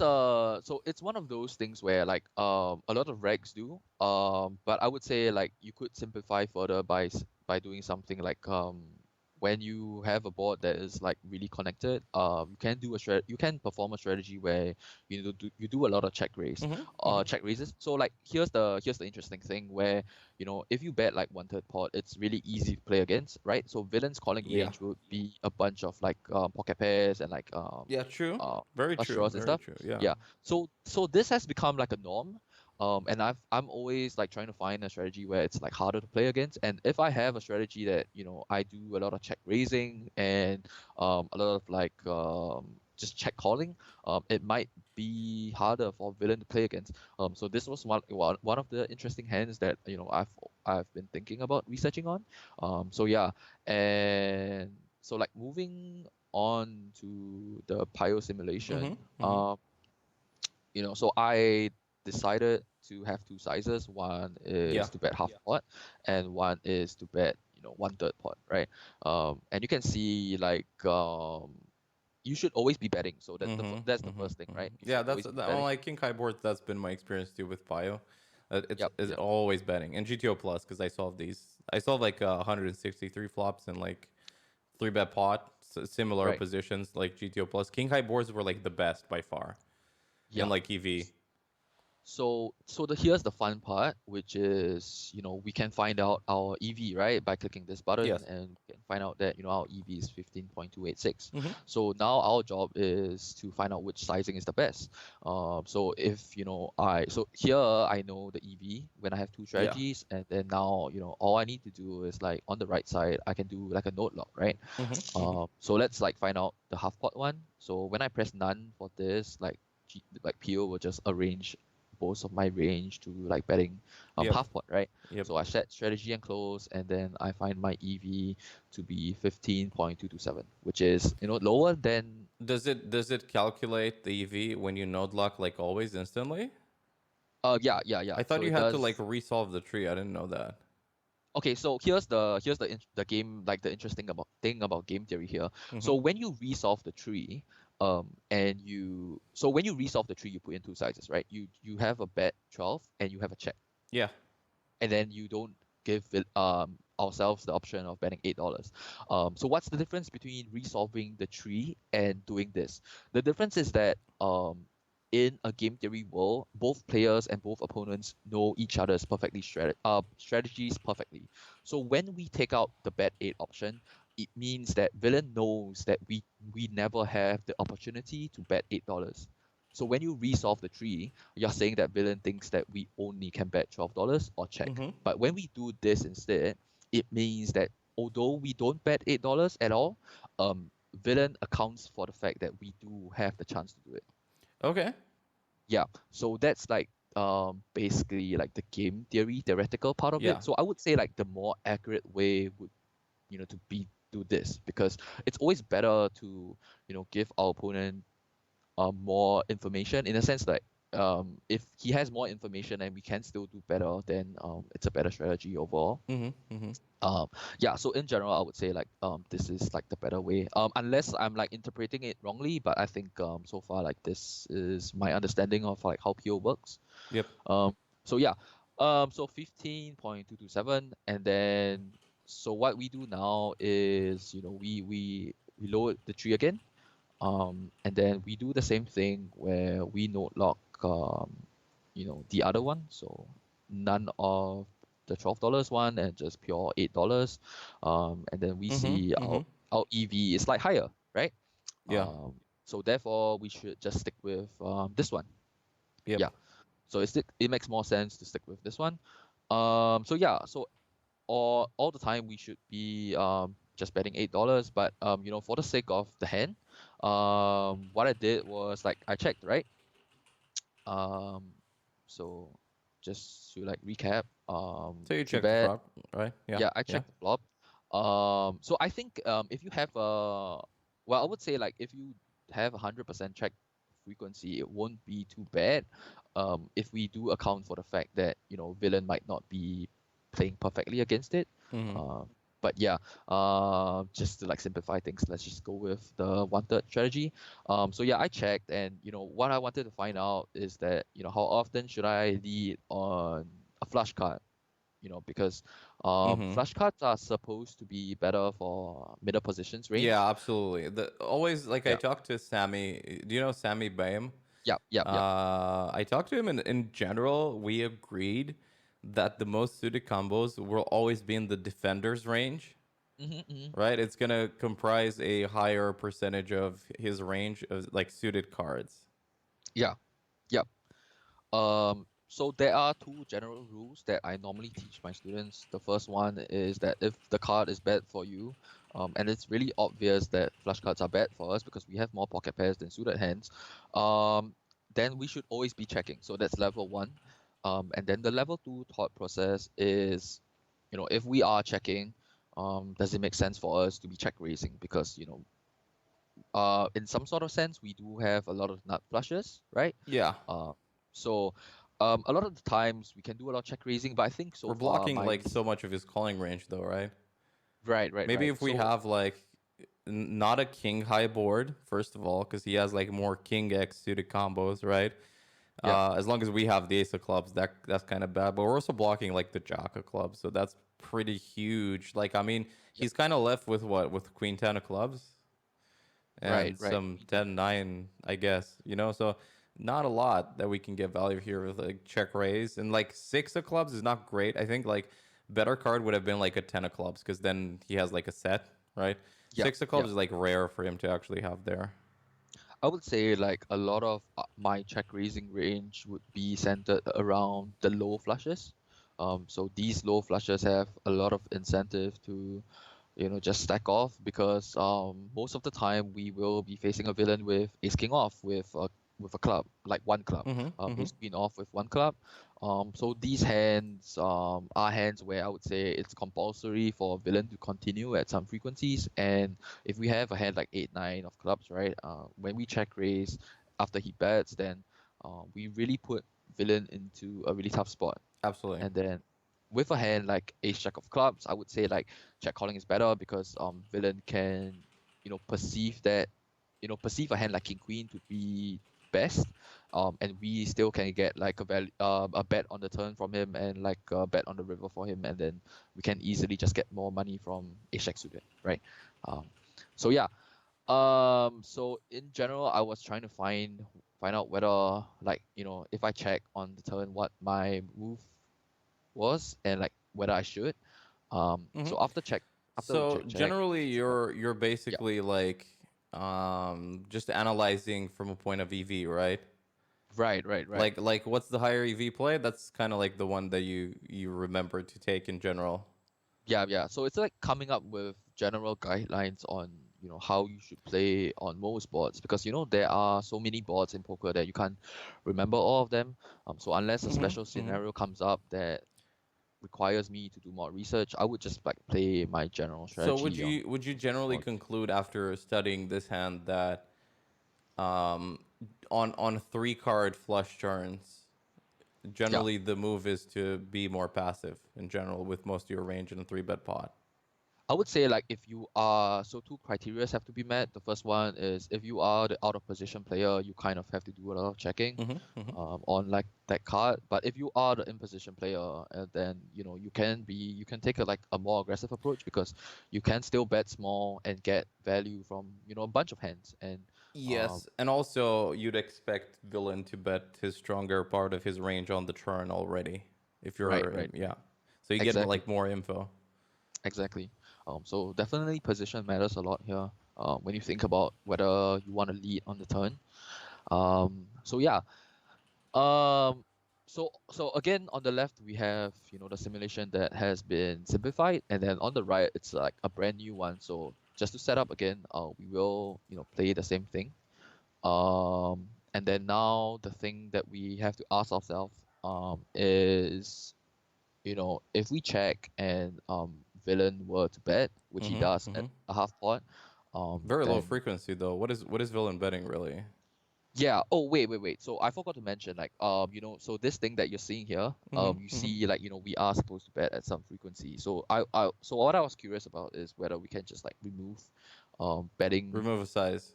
S2: one of those things where like a lot of regs do, but I would say like you could simplify further by doing something like when you have a board that is like really connected, you can perform a strategy where you do a lot of
S1: Mm-hmm, mm-hmm.
S2: check raises. So like here's the interesting thing where if you bet like 1/3 pot, it's really easy to play against, right? So villain's calling
S1: Yeah.
S2: range would be a bunch of like pocket pairs and like
S1: Yeah. True.
S2: uh
S1: Very true.
S2: straws and
S1: Very
S2: stuff.
S1: true. Yeah.
S2: Yeah. So this has become like a norm. And I'm always like trying to find a strategy where it's like harder to play against. And if I have a strategy that, I do a lot of check raising and a lot of like just check calling, it might be harder for villain to play against. So this was one of the interesting hands that, I've been thinking about researching on. So yeah, and so like moving on to the Pio
S1: Mm-hmm,
S2: simulation,
S1: mm-hmm.
S2: so I decided to have two sizes. One
S1: Yeah.
S2: is to bet half pot, and one is to bet 1/3 pot, right? And you can see like you should always be betting. So
S1: Mm-hmm,
S2: that's the
S1: mm-hmm,
S2: first thing,
S1: mm-hmm.
S2: right? You
S1: Yeah,
S2: should
S1: that's
S2: always be
S1: that, on
S2: betting.
S1: like king high boards. That's been my experience too with Pio. It's
S2: Yep,
S1: is
S2: yep,
S1: always betting and GTO plus because I solved these. I solved like 163 flops and like three bet pot, similar
S2: right.
S1: positions like GTO plus. King high boards were like the best by far in
S2: Yeah.
S1: like EV.
S2: So here's the fun part, which is, we can find out our EV, right, by clicking this button,
S1: Yes.
S2: and we can find out that, our EV is 15.286.
S1: Mm-hmm.
S2: So now our job is to find out which sizing is the best. So if, so here I know the EV when I have two
S1: Yeah.
S2: strategies, and then now, all I need to do is like on the right side, I can do like a node lock, right?
S1: Mm-hmm. Mm-hmm.
S2: So let's like find out the half pot one. So when I press none for this, like PO will just arrange most of my range to like betting
S1: Yep.
S2: half pot, right?
S1: Yep.
S2: So I set strategy and close, and then I find my EV to be 15.227, which is lower than
S1: Does it calculate the EV when you node lock like always instantly?
S2: yeah.
S1: I thought
S2: So
S1: you
S2: it
S1: had to like
S2: does.
S1: resolve the tree. I didn't know that.
S2: Okay, so here's the game, like the interesting thing about game theory here.
S1: Mm-hmm.
S2: So when you resolve the tree, when you resolve the tree, you put in two sizes, right? You have a bet 12 and you have a check,
S1: Yeah.
S2: and then you don't give ourselves the option of betting $8. So what's the difference between resolving the tree and doing this? The difference is that in a game theory world, both players and both opponents know each other's strategies perfectly. So when we take out the bet 8 option, it means that villain knows that we never have the opportunity to bet $8. So when you resolve the tree, you're saying that villain thinks that we only can bet $12 or check.
S1: Mm-hmm.
S2: But when we do this instead, it means that although we don't bet $8 at all, villain accounts for the fact that we do have the chance to do it.
S1: Okay.
S2: Yeah, so that's like basically like the game theoretical part of
S1: Yeah.
S2: it. So I would say like the more accurate way would to be do this, because it's always better to give our opponent more information, in a sense that if he has more information and we can still do better, then it's a better strategy overall.
S1: Mm-hmm. Mm-hmm.
S2: um yeah, so in general I would say like this is like the better way, unless I'm like interpreting it wrongly, but I think so far like this is my understanding of like how PO works.
S1: Yep.
S2: So yeah, so 15.227, and then so what we do now is we load the tree again, and then we do the same thing where we node lock the other one, so none of the $12 one and just pure $8, and then we
S1: Mm-hmm.
S2: see
S1: Mm-hmm.
S2: our EV is like higher, right?
S1: Yeah.
S2: So therefore we should just stick with this one.
S1: Yep.
S2: Yeah, so it makes more sense to stick with this one. So yeah, so all the time we should be just betting $8, but for the sake of the hand, what I did was like I checked, right? Um, so just to like recap,
S1: So you
S2: three
S1: check the
S2: bet,
S1: flop, right? Yeah.
S2: yeah, I
S1: Yeah.
S2: checked the flop. So I think if you have well, I would say like if you have 100% check frequency, it won't be too bad. If we do account for the fact that villain might not be playing perfectly against it.
S1: Mm-hmm.
S2: Uh, but yeah, just to like simplify things, let's just go with the 1/3 strategy. So yeah, I checked, and what I wanted to find out is that how often should I lead on a flush card? Because
S1: Mm-hmm.
S2: flush cards are supposed to be better for middle positions range.
S1: Yeah, absolutely. The always like I
S2: Yeah,
S1: talked to Sammy. Do you know Sammy Bayham?
S2: yeah, yeah, yeah.
S1: I talked to him, and in general, we agreed that the most suited combos will always be in the defender's range,
S2: Hmm.
S1: right? It's gonna comprise a higher percentage of his range of like suited cards.
S2: Yeah, yeah. So there are two general rules that I normally teach my students. The first one is that if the card is bad for you, and it's really obvious that flush cards are bad for us because we have more pocket pairs than suited hands, um, then we should always be checking. So that's level one. And then the level two thought process is, if we are checking, does it make sense for us to be check raising? Because, in some sort of sense, we do have a lot of nut flushes, right?
S1: Yeah,
S2: Uh, so a lot of the times we can do a lot of check raising, but I think so
S1: we're
S2: far
S1: blocking
S2: my
S1: like so much of his calling range, though, right?
S2: right, right,
S1: Maybe
S2: right.
S1: if we
S2: So
S1: have like not a king high board, first of all, because he has like more king X suited combos, right?
S2: yeah,
S1: As long as we have the ace of clubs, that's kind of bad. But we're also blocking like the jack of clubs, so that's pretty huge. Like, I mean,
S2: yeah,
S1: he's kind of left with what, with queen ten of clubs
S2: right,
S1: and
S2: right.
S1: some
S2: We can,
S1: 10-9, I guess. So not a lot that we can get value here with like check raise, and like six of clubs is not great. I think like better card would have been like a 10 of clubs because then he has like a set, right?
S2: yeah,
S1: Six of
S2: yeah.
S1: clubs is like rare for him to actually have there.
S2: I would say like a lot of my check raising range would be centered around the low flushes. So these low flushes have a lot of incentive to just stack off, because most of the time we will be facing a villain with ace king off with a club, like one club,
S1: Mm-hmm. Mm-hmm.
S2: ace queen off with one club. So these hands are hands where I would say it's compulsory for a villain to continue at some frequencies. And if we have a hand like 8-9 of clubs, right, when we check raise after he bets, then we really put villain into a really tough spot.
S1: Absolutely.
S2: And then with a hand like ace jack of clubs, I would say like check calling is better, because villain can perceive a hand like king queen to be best, and we still can get like a bet on the turn from him, and like a bet on the river for him, and then we can easily just get more money from ace jack suited, right? Um, so yeah, so in general, I was trying to find out whether like if I check on the turn what my move was, and like whether I should.
S1: Mm-hmm.
S2: So after check. after we
S1: So
S2: check,
S1: generally,
S2: it's not.
S1: you're
S2: Yeah,
S1: basically like just analyzing from a point of EV, right?
S2: right.
S1: Like what's the higher EV play? That's kind of like the one that you remember to take in general.
S2: Yeah. So it's like coming up with general guidelines on, how you should play on most boards, because there are so many boards in poker that you can't remember all of them. So unless a special
S1: Hmm.
S2: scenario comes up that requires me to do more research, I would just like play my general
S1: So
S2: strategy on
S1: would you
S2: most of the
S1: generally
S2: boards.
S1: conclude after studying this hand that um on three card flush turns,
S2: Yeah.
S1: generally the move is to be more passive in general with most of your range in a three bet pot.
S2: I would say like if you are so two criteria have to be met. The first one is if you are the out of position player, you kind of have to do a lot of checking
S1: Hmm. Hmm.
S2: on like that card. But if you are the in position player, then you can take a more aggressive approach, because you can still bet small and get value from a bunch of hands. And um,
S1: Yes, and also you'd expect villain to bet his stronger part of his range on the turn already. If
S2: right,
S1: you're
S2: right,
S1: yeah, so you get
S2: exactly,
S1: like more info.
S2: exactly. So definitely position matters a lot here. When you think about whether you want to lead on the turn. So yeah. Um, so again, on the left we have the simulation that has been simplified, and then on the right it's like a brand new one. So just to set up again, we will play the same thing. And then now the thing that we have to ask ourselves is if we check and villain were to bet, which he
S1: Mm-hmm.
S2: does at
S1: Mm-hmm.
S2: a half pot,
S1: Very low
S2: then
S1: frequency though. What is villain betting really?
S2: yeah. Oh, wait. So I forgot to mention, like, so this thing that you're seeing here,
S1: Mm-hmm.
S2: you
S1: Mm-hmm.
S2: see, like, we are supposed to bet at some frequency. So what I was curious about is whether we can just like remove, betting,
S1: Remove a size.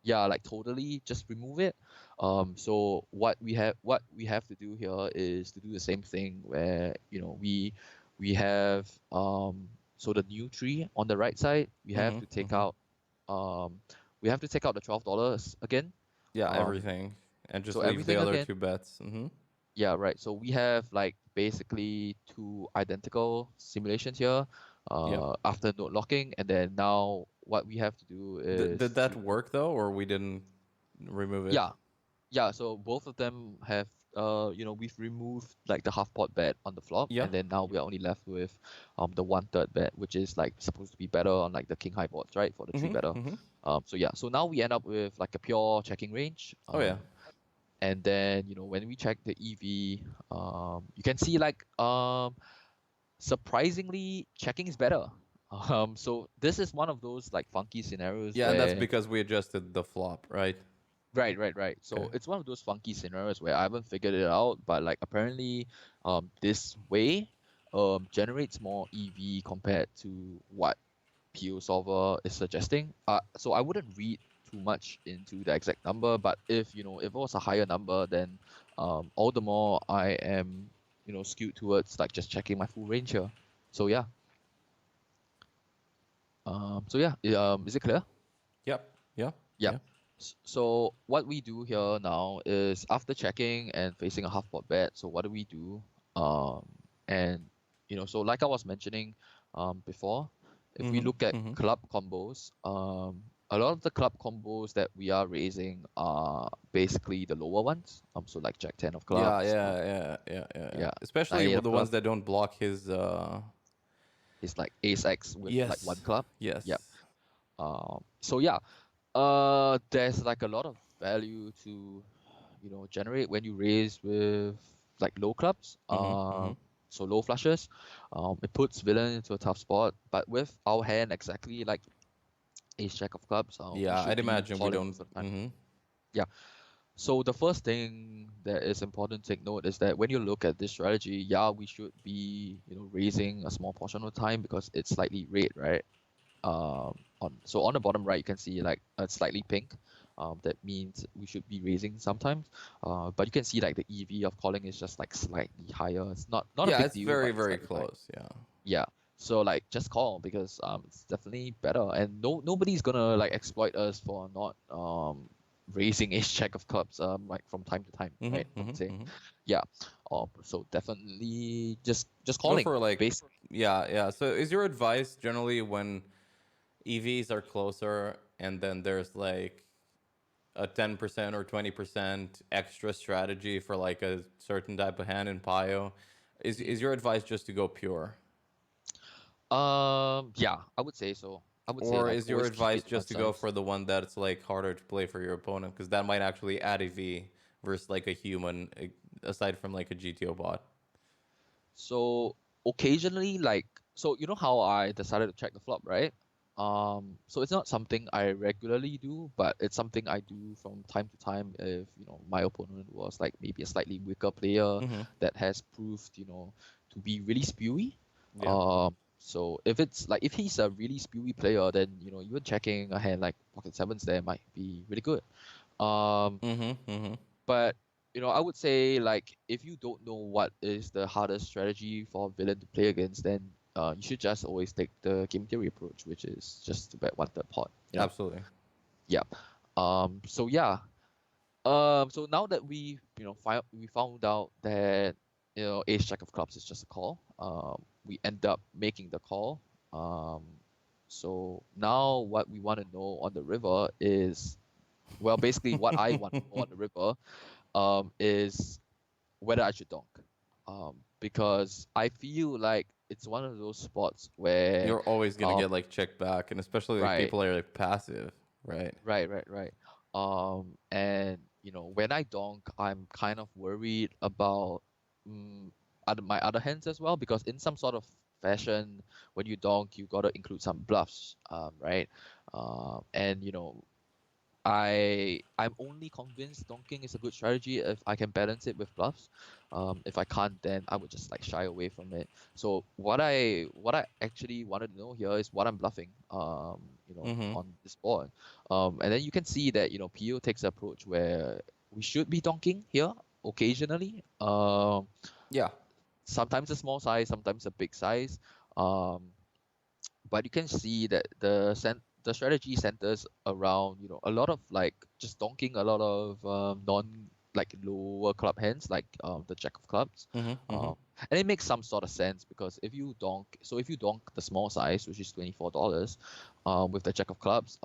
S2: yeah, like totally just remove it. So what we have to do here is to do the same thing where, we have, so the new tree on the right side,
S1: Mm-hmm. Mm-hmm.
S2: um, we have to take out the $12 again.
S1: Yeah,
S2: Um,
S1: everything, and
S2: so
S1: just leave the
S2: everything
S1: other
S2: again.
S1: two bets. Mm-hmm.
S2: Yeah, right. So we have like basically two identical simulations here,
S1: Yep.
S2: after node locking, and then now what we have to do is
S1: Did that
S2: to,
S1: work though, or we didn't remove it?
S2: yeah, yeah. So both of them have, we've removed like the half pot bet on the flop,
S1: Yeah.
S2: and then now we are only left with the one third bet, which is like supposed to be better on like the king high boards, right? For the three
S1: Mm-hmm.
S2: better.
S1: Mm-hmm.
S2: So yeah. So now we end up with like a pure checking range.
S1: Oh yeah.
S2: And then when we check the EV, you can see like, surprisingly checking is better. So this is one of those like funky scenarios
S1: Yeah, and that's
S2: where,
S1: because we adjusted the flop, right?
S2: right.
S1: Okay.
S2: So it's one of those funky scenarios where I haven't figured it out, but like apparently, this way, generates more EV compared to what PioSolver is suggesting. So I wouldn't read too much into the exact number, but if it was a higher number, then all the more I am skewed towards like just checking my full range here. So yeah. Is it clear?
S1: Yep. Yeah.
S2: Yeah.
S1: Yeah.
S2: So what we do here now is after checking and facing a half pot bet, so what do we do? Um, and so like I was mentioning before, if we
S1: Mm-hmm.
S2: look at
S1: Mm-hmm.
S2: club combos, a lot of the club combos that we are raising are basically the lower ones. So like Jack 10 of
S1: Yeah,
S2: clubs,
S1: yeah.
S2: yeah,
S1: Especially
S2: 9 8
S1: with
S2: of
S1: the ones
S2: clubs
S1: that don't block his
S2: is like ace X with like one
S1: yes.
S2: club. Yep.
S1: Yes.
S2: So yeah, there's like a lot of value to generate when you raise with like low clubs,
S1: Mm-hmm. Mm-hmm.
S2: so low flushes. It puts villain into a tough spot, but with our hand exactly like ace jack of clubs, we
S1: Yeah,
S2: should
S1: I'd
S2: be
S1: imagine we
S2: calling
S1: don't
S2: most of the time.
S1: mm-hmm.
S2: Yeah. So the first thing that is important to take note is that when you look at this strategy, yeah, we should be raising a small portion of the time because it's slightly red, right? On the bottom right you can see like a slightly pink. That means we should be raising sometimes. But you can see like the EV of calling is just like slightly higher. It's not a
S1: Yeah,
S2: big
S1: it's
S2: deal,
S1: very,
S2: but it's
S1: very
S2: slightly high.
S1: close. Yeah.
S2: Yeah. So like just call because it's definitely better, and nobody's gonna like exploit us for not raising ace jack of clubs like from time to time, right? I would say. Yeah. So definitely just
S1: Go
S2: calling.
S1: for like,
S2: Basically.
S1: yeah. So is your advice generally when EVs are closer and then there's like a 10% or 20% extra strategy for like a certain type of hand in Pio, is your advice just to go pure?
S2: Yeah, I would say so. I would say
S1: Or
S2: like
S1: is your
S2: always keep
S1: advice
S2: it one
S1: just to go
S2: size.
S1: for the one that's like harder to play for your opponent? Because that might actually add EV versus like a human, aside from like a GTO bot.
S2: So occasionally, like, so you know how I decided to check the flop, right? So it's not something I regularly do, but it's something I do from time to time if, my opponent was like maybe a slightly weaker player
S1: Mm-hmm.
S2: that has proved, to be really spewy.
S1: Yeah.
S2: So if it's like if he's a really spewy player, then, even checking a hand like pocket sevens there might be really good. Um,
S1: Mm-hmm. Mm-hmm.
S2: but I would say like if you don't know what is the hardest strategy for a villain to play against, then you should just always take the game theory approach, which is just to bet one third pot.
S1: Absolutely.
S2: Yeah. So yeah. So now that we found out that ace jack of clubs is just a call. We end up making the call. Um, so now what we want to know on the river is, well, basically what I want to know on the river is whether I should donk. Because I feel like it's one of those spots where,
S1: You're always gonna
S2: um,
S1: get like checked back, and especially like
S2: right,
S1: people are like passive, right?
S2: right. And when I donk, I'm kind of worried about um, my other hands as well, because in some sort of fashion, when you donk, you gotta include some bluffs, right? And I'm only convinced donking is a good strategy if I can balance it with bluffs. If I can't, then I would just like shy away from it. So what I actually wanted to know here is what I'm bluffing.
S1: Mm-hmm.
S2: On this board. And then you can see that Pio takes an approach where we should be donking here occasionally.
S1: Yeah.
S2: Sometimes a small size, sometimes a big size. Um, but you can see that the strategy centers around a lot of like just donking a lot of non like lower club hands like the jack of clubs,
S1: Mm-hmm. Mm-hmm.
S2: um, and it makes some sort of sense because if you donk the small size, which is $24, with the jack of clubs,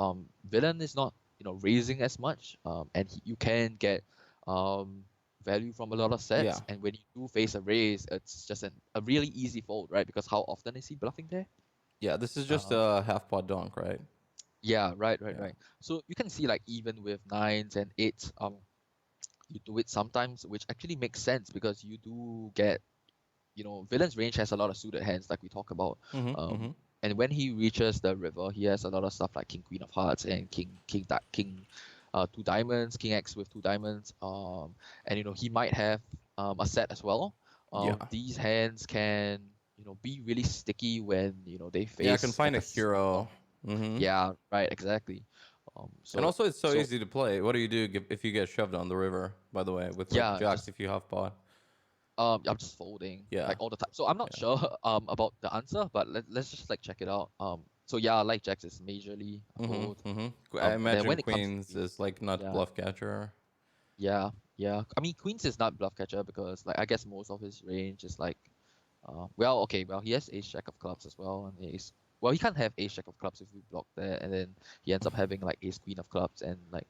S2: villain is not raising as much, and you can get um value from a lot of
S1: Yeah.
S2: sets, and when you do face a raise, it's just a really easy fold, right? Because how often is he bluffing there?
S1: Yeah. This is just
S2: Um,
S1: a half pot donk, right?
S2: yeah,
S1: Yeah.
S2: right. So you can see like even with nines and eights, you do it sometimes, which actually makes sense because you do get, villain's range has a lot of suited hands like we talk about.
S1: Mm-hmm.
S2: Um,
S1: Mm-hmm.
S2: and when he reaches the river, he has a lot of stuff like king queen of hearts and two diamonds, king X with two diamonds. And he might have a set as well.
S1: Yeah.
S2: These hands can be really sticky when they
S1: Yeah. I can
S2: face
S1: find
S2: like
S1: a
S2: a small.
S1: hero. Mm-hmm.
S2: Yeah, right, exactly.
S1: And
S2: So
S1: also, it's so
S2: so
S1: easy to play. What do you do if you get shoved on the river? By the way, with like
S2: yeah,
S1: jacks,
S2: just
S1: if you half pot.
S2: I'm just folding
S1: Yeah.
S2: like all the time. So I'm not
S1: Yeah.
S2: sure about the answer, but let's just like check it out. So yeah, like jacks is majorly a fold.
S1: Mm-hmm. Mm-hmm. I
S2: And then
S1: imagine
S2: when it comes to
S1: queens
S2: queens,
S1: is like not
S2: yeah,
S1: bluff catcher.
S2: yeah, yeah. I mean, queens is not bluff catcher because like I guess most of his range is like, well, okay, well he has ace jack of clubs as well, and ace. Well, he can't have ace jack of clubs if we block there, and then he ends up having like ace queen of clubs, and like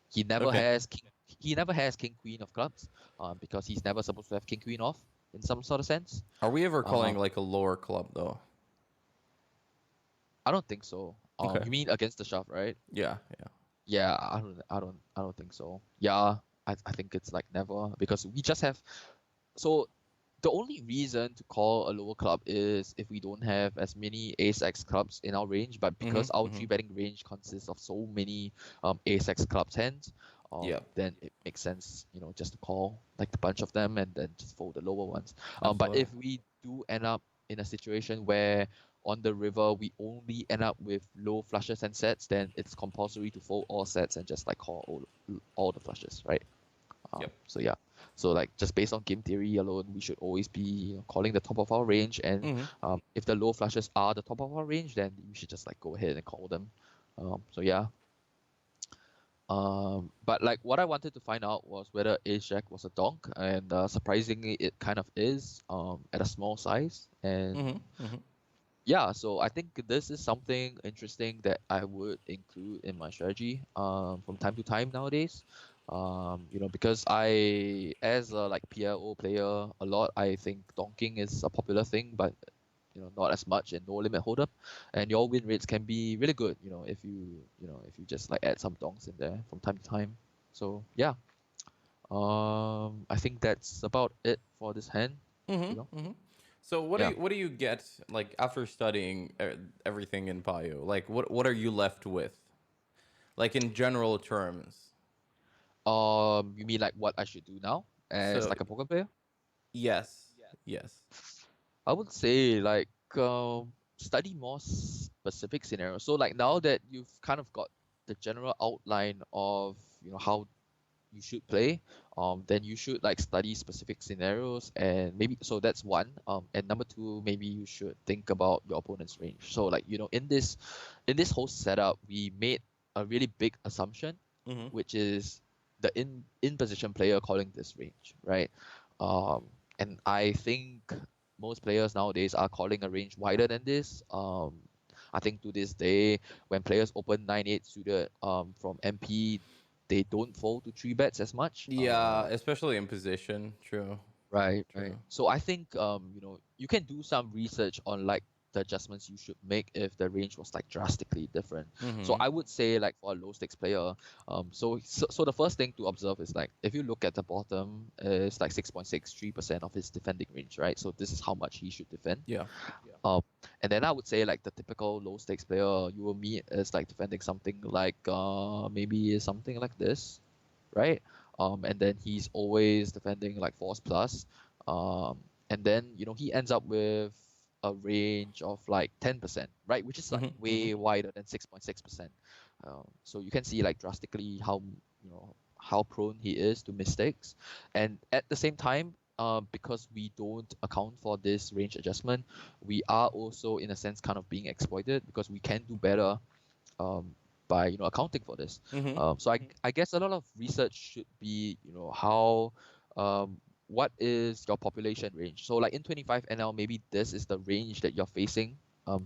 S2: he never
S1: Okay.
S2: has king. He never has king queen of clubs, because he's never supposed to have king queen off in some sort of sense.
S1: Are we ever
S2: Um,
S1: calling like a lower club though?
S2: I don't think so.
S1: Okay.
S2: You mean against the shove, right?
S1: Yeah. Yeah.
S2: Yeah, I don't think so. Yeah, I think it's like never because we just have. So the only reason to call a lower club is if we don't have as many ace x clubs in our range, but
S1: Mm-hmm.
S2: because our
S1: Mm-hmm.
S2: three betting range consists of so many ace x clubs hands,
S1: Yeah.
S2: then it makes sense, just to call like the bunch of them and then just fold the lower ones. But
S1: Absolutely.
S2: if we do end up in a situation where on the river we only end up with low flushes and sets, then it's compulsory to fold all sets and just like call all the flushes, right?
S1: Yep.
S2: So yeah, so like just based on game theory alone, we should always be calling the top of our range, and
S1: Mm-hmm.
S2: if the low flushes are the top of our range, then we should just like go ahead and call them. So yeah, But like what I wanted to find out was whether Ace Jack was a donk, and surprisingly, it kind of is at a small size. And
S1: Mm-hmm. Mm-hmm.
S2: yeah, so I think this is something interesting that I would include in my strategy from time to time nowadays. Because as a like PLO player, a lot I think donking is a popular thing, but not as much in no limit hold'em, and your win rates can be really good. If you just like add some donks in there from time to time. So yeah, I think that's about it for this hand. You know,
S1: Mm-hmm. Mm-hmm. So
S2: yeah.
S1: what do you get like after studying everything in Pio? Like what are you left with? Like in general terms.
S2: You mean like what I should do now as
S1: So
S2: like a poker player?
S1: yes, yes.
S2: I would say like study more specific scenarios. So like now that you've kind of got the general outline of how you should play, then you should like study specific scenarios, and maybe so that's one. And number two, maybe you should think about your opponent's range. So like in this whole setup, we made a really big assumption,
S1: Mm-hmm.
S2: which is the in position player calling this range, right? Um, and I think most players nowadays are calling a range wider than this. I think to this day, when players open 9-8 suited from MP, they don't fold to three bets as much.
S1: Yeah, especially in position. True.
S2: Right, right.
S1: True.
S2: So I think you can do some research on like the adjustments you should make if the range was like drastically different. So
S1: Mm-hmm.
S2: I would say like for a low stakes player, so the first thing to observe is like if you look at the bottom, it's like 6.63% of his defending range, right? So this is how much he should defend.
S1: Yeah.
S2: Um, and then I would say like the typical low stakes player you will meet is like defending something like maybe something like this, right? And then he's always defending like force plus, um, and then he ends up with a range of like 10%, right? Which is like
S1: Mm-hmm. Mm-hmm.
S2: way wider than 6.6%. So you can see like drastically how prone he is to mistakes, and at the same time. Because we don't account for this range adjustment, we are also in a sense kind of being exploited because we can do better um, by accounting for this.
S1: Mm-hmm.
S2: So I guess a lot of research should be how um, what is your population range. So like in 25 NL, maybe this is the range that you're facing.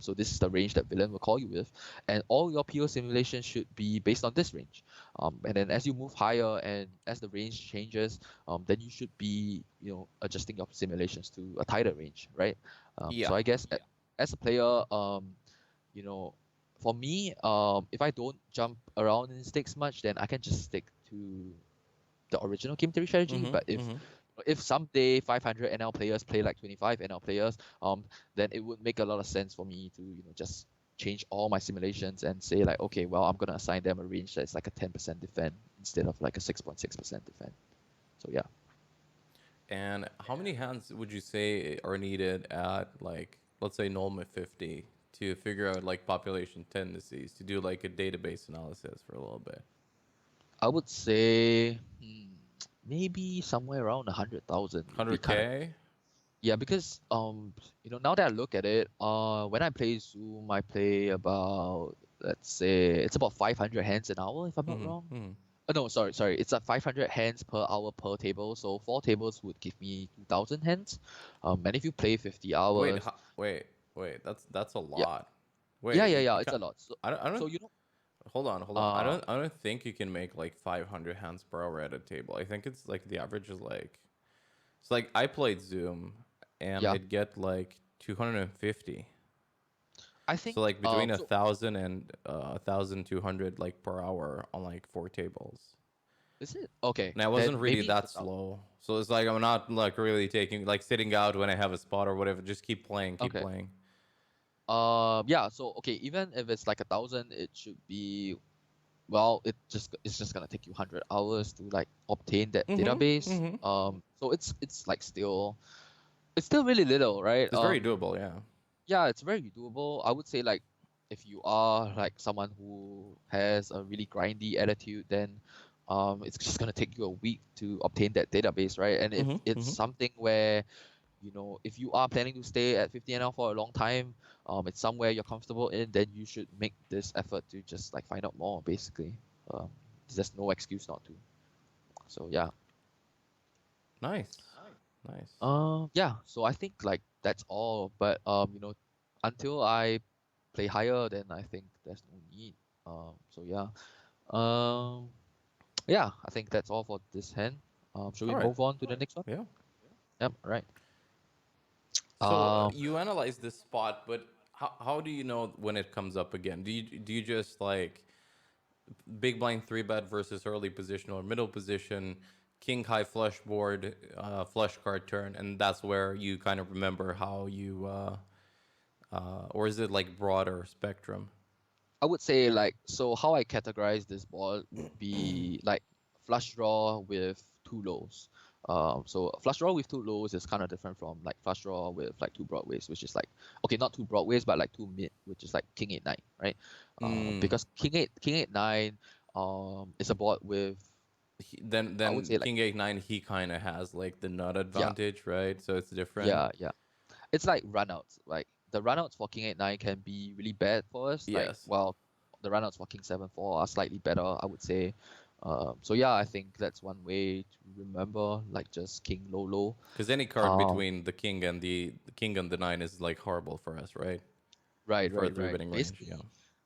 S2: So this is the range that villain will call you with, and all your PO simulations should be based on this range. And then as you move higher and as the range changes, then you should be adjusting your simulations to a tighter range, right?
S1: Yeah.
S2: So I guess as a player, you know, for me, if I don't jump around in stakes much, then I can just stick to the original game theory strategy.
S1: Mm-hmm.
S2: But
S1: Mm-hmm.
S2: if someday 500 NL players play like 25 NL players, then it would make a lot of sense for me to just change all my simulations and say like, okay, well, I'm gonna assign them a range that's like a 10% defend instead of like a 6.6% defend. So yeah.
S1: And how many hands would you say are needed at like let's say normal 50 to figure out like population tendencies to do like a database analysis for a little bit?
S2: I would say maybe somewhere around 100,000 would be kind of.
S1: 100K?
S2: Yeah, because now that I look at it, when I play Zoom, I play about, let's say it's about 500 hands an hour if I'm not
S1: Mm-hmm.
S2: wrong.
S1: Mm-hmm.
S2: No, sorry, it's at 500 hands per hour per table. So four tables would give me 2,000 hands. And if you play 50
S1: Wait,
S2: hours,
S1: wait. That's a
S2: yeah,
S1: lot.
S2: yeah,
S1: Wait,
S2: yeah, yeah,
S1: you
S2: it's
S1: can't.
S2: a lot. So
S1: I don't.
S2: so you know,
S1: Hold on.
S2: uh,
S1: I don't think you can make like 500 hands per hour at a table. I think it's like the average is like. It's like I played Zoom, and
S2: yeah,
S1: I'd get like 250.
S2: I think
S1: So like between a
S2: so
S1: thousand and 1,200 like per hour on like four tables.
S2: is it okay?
S1: And I
S2: Then
S1: wasn't really
S2: maybe it's a
S1: that
S2: thousand.
S1: slow. So it's like I'm not like really taking like sitting out when I have a spot or whatever. Just keep playing, keep
S2: Okay.
S1: playing.
S2: Yeah. So okay, even if it's like 1,000, it should be. Well, it's just gonna take you 100 hours to like obtain that
S1: Mm-hmm.
S2: database.
S1: Mm-hmm.
S2: So it's like still really little, right?
S1: It's very doable, yeah.
S2: Yeah, it's very doable. I would say like if you are like someone who has a really grindy attitude, then it's just gonna take you a week to obtain that database, right? And if
S1: Mm-hmm.
S2: it's
S1: Mm-hmm.
S2: something where if you are planning to stay at 50 NL for a long time, it's somewhere you're comfortable in, then you should make this effort to just like find out more, basically. Um, there's no excuse not to. So yeah.
S1: Nice. Nice.
S2: Yeah. So I think like that's all. But until I play higher, then I think there's no need. So yeah. Um, yeah. I think that's all for this hand. Should we
S1: All right.
S2: move on to the next one?
S1: Yeah.
S2: Yep. Right.
S1: So
S2: Um,
S1: you analyze this spot, but how do you know when it comes up again? Do you just like big blind three bet versus early position or middle position, king high flush board, flush card turn, and that's where you kind of remember how you, or is it like broader spectrum?
S2: I would say like so how I categorize this board would be like flush draw with two lows. So a flush draw with two lows is kind of different from like flush draw with like two broadways, which is like okay, not two broadways, but like two mid, which is like king 8 9, right?
S1: Mm.
S2: Because king 8 9 is a board with
S1: Then
S2: I would say like
S1: king 8 9 he kind of has like the nut
S2: yeah
S1: advantage, right? So it's different.
S2: yeah. It's like runouts. Like the runouts for king 8 9 can be really bad for us. Like
S1: Yes.
S2: well, the runouts for king 7 4 are slightly better, I would say. So yeah, I think that's one way to remember, like just king low low.
S1: Because any card
S2: Um,
S1: between the king and the nine is like horrible for us, right? For a three
S2: right.
S1: betting range, yeah.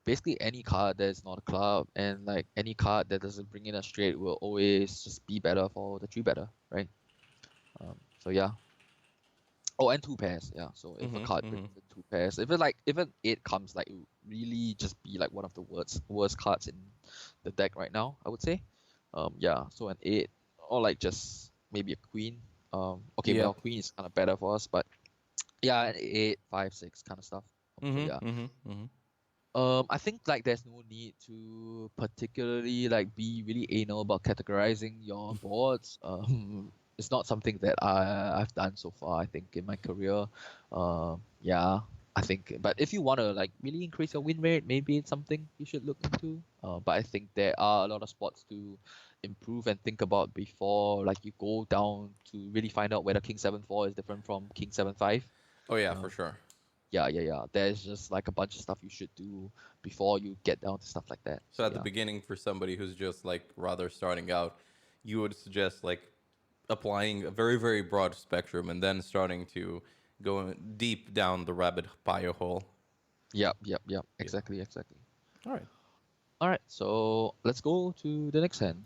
S2: Basically any card that is not a club and like any card that doesn't bring in a straight will always just be better for the three better, right? So yeah. Oh, and two pairs, yeah. So if a
S1: Mm-hmm.
S2: card
S1: Mm-hmm.
S2: brings in two pairs, if an eight comes, like it would really just be like one of the worst cards in the deck right now, I would say. Yeah. So an eight, or like just maybe a queen. Okay, well,
S1: Yep.
S2: queen is kind of better for us, but yeah, an eight, five, six kind of stuff. So yeah.
S1: Mm-hmm. Mm-hmm. Mm-hmm.
S2: I think like there's no need to particularly like be really anal about categorizing your boards. It's not something that I've done so far, I think, in my career. Yeah, I think. But if you want to like really increase your win rate, maybe it's something you should look into. But I think there are a lot of spots to improve and think about before like you go down to really find out whether King 7 4 is different from King 7 5.
S1: Oh yeah, for sure.
S2: Yeah. There's just like a bunch of stuff you should do before you get down to stuff like that.
S1: So
S2: So
S1: at the
S2: yeah.
S1: beginning, for somebody who's just like rather starting out, you would suggest like applying a very, very broad spectrum and then starting to go deep down the rabbit pie hole.
S2: Yep.
S1: Yeah.
S2: Exactly.
S1: All right.
S2: All right. So let's go to the next hand.